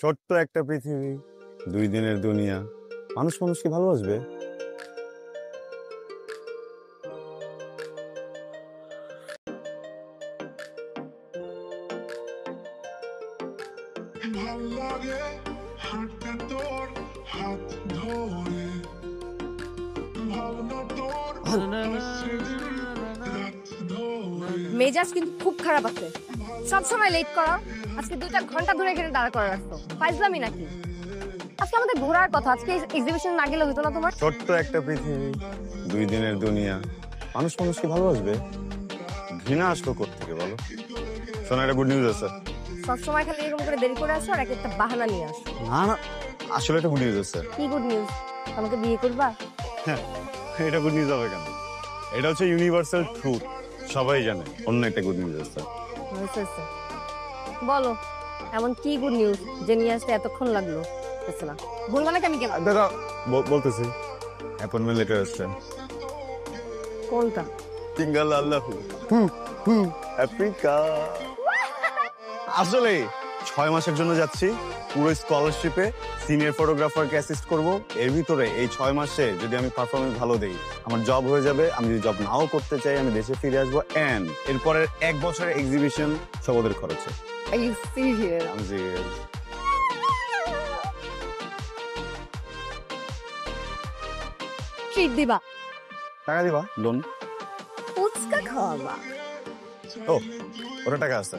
ছোট্ট একটা পৃথিবী, 2 দিনের দুনিয়া, মানুষ মানুষকে ভালোবাসবে। মেজাজ কিন্তু খুব খারাপ আছে, সবসময় লেট করা। আজকে 2টা ঘন্টা ধরে এখানে দাঁড়া করে রাখতো, ফাইজলামি নাকি? আজকে আমাদের ঘোরার কথা, আজকে এক্সিবিশন না গেলে হতো না তোমার? ছোট্ট একটা পৃথিবী, 2 দিনের দুনিয়া, মানুষ মানুষকে ভালোবাসবে। ঘৃণা আসলো কোত্থেকে বলো? শোনো, একটা গুড নিউজ আছে। সবসময় খালি এরকম করে দেরি করে আসো আর একটা বাহানা নিয়ে আসো। না না, আসলে একটা গুড নিউজ আছে। কি গুড নিউজ? আমাকে বিয়ে করবা? হ্যাঁ, এটা গুড নিউজ হবে কেন? এটা হচ্ছে ইউনিভার্সাল ট্রুথ, সবাই জানে। অন্য একটা গুড নিউজ আছে। বলো, এমন কি গুড নিউজ যে নিয়ে আসতে এতক্ষণ লাগলো? না বলবা না কেন? দাদা বলতেছি, অ্যাপয়েন্টমেন্ট লেটার আসছে। কোনটা? সিঙ্গেল আল্লাহু আফ্রিকা। আসলে 6 মাসের জন্য যাচ্ছি, পুরো স্কলারশিপে সিনিয়র ফটোগ্রাফারকে অ্যাসিস্ট করব। এর ভিতরে এই 6 মাসে যদি আমি পারফরমেন্স ভালো দেই, আমার জব হয়ে যাবে। আমি যদি জব নাও করতে চাই, আমি দেশে ফিরে আসবো। এন্ড এরপরের 1 বছরের এক্সিবিশন সব ওদের খরচে। Are you serious? আমি serious। ট্রিট দিবা? টাকা দিবা? লোন? ফুচকা খাওয়াবা? ও, ওটা টাকা আছে।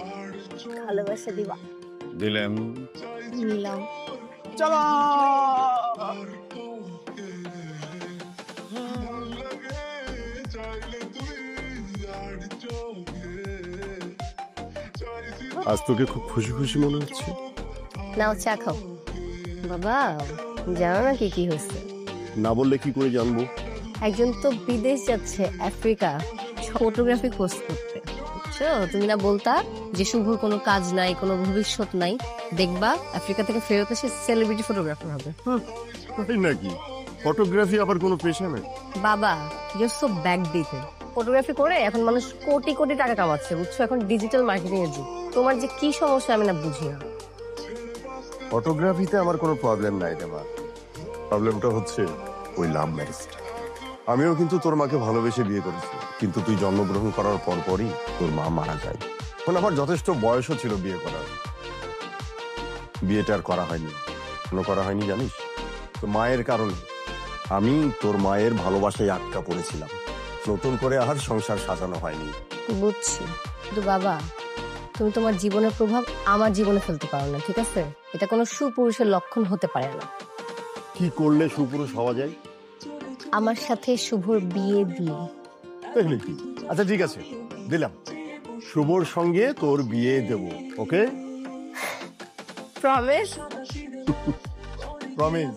ভালোবাসা দিবা? দিলাম। নিলাম। চলো। আজ তোকে খুব খুশি খুশি মনে হচ্ছে। নাও চা খাও। বাবা, জানো না কি কি হয়েছে? না বললে কি করে জানবো? একজন তো বিদেশ যাচ্ছে, আফ্রিকা, ফটোগ্রাফি কোর্স করতে। বুঝছো? তুমি না বলতা যে শুভর কোনো কাজ নাই, কোনো ভবিষ্যৎ নাই, দেখবা আফ্রিকা থেকে ফেরত এসে সেলিব্রিটি ফটোগ্রাফার হবে। তাই নাকি? ফটোগ্রাফি আবার কোনো পেশা নাকি? বাবা, ইউ সো ব্যাকডেটেড। ফটোগ্রাফি করে এখন মানুষ কোটি কোটি টাকা কামাচ্ছে, বুঝছো? এখন ডিজিটাল মার্কেটিং এর যুগ। তোমার যে কি সমস্যা আমি না বুঝি না। ফটোগ্রাফিতে আমার কোনো প্রবলেম নাই রে মা। প্রবলেমটা হচ্ছে ওই লাভ ম্যারেজটা। আমিও কিন্তু তোর মাকে ভালোবেসে বিয়ে করেছি, কিন্তু তুই জন্মগ্রহণ করার পরই তোর মা মারা যায়। এখন আমার যথেষ্ট বয়সও ছিল বিয়ে করার। বিয়েটা আর করা হয়নি। কেন করা হয়নি জানিস? তো মায়ের কারণে। আমি তোর মায়ের ভালোবাসায় আটকা পড়েছিলাম। নতুন করে আর সংসার সাজানো হয়নি। বুঝছি, কিন্তু বাবা, তুমি তোমার জীবনের প্রভাব আমার জীবনে ফেলতে পারো না, ঠিক আছে? এটা কোনো সুপুরুষের লক্ষণ হতে পারে না। কি করলে সুপুরুষ হওয়া যায়? আমার সাথে শুভর বিয়ে দিয়ে। দেখলি কি? আচ্ছা ঠিক আছে, দিলাম। শুভর সঙ্গে তোর বিয়ে দেব, ওকে? প্রমিস? প্রমিস।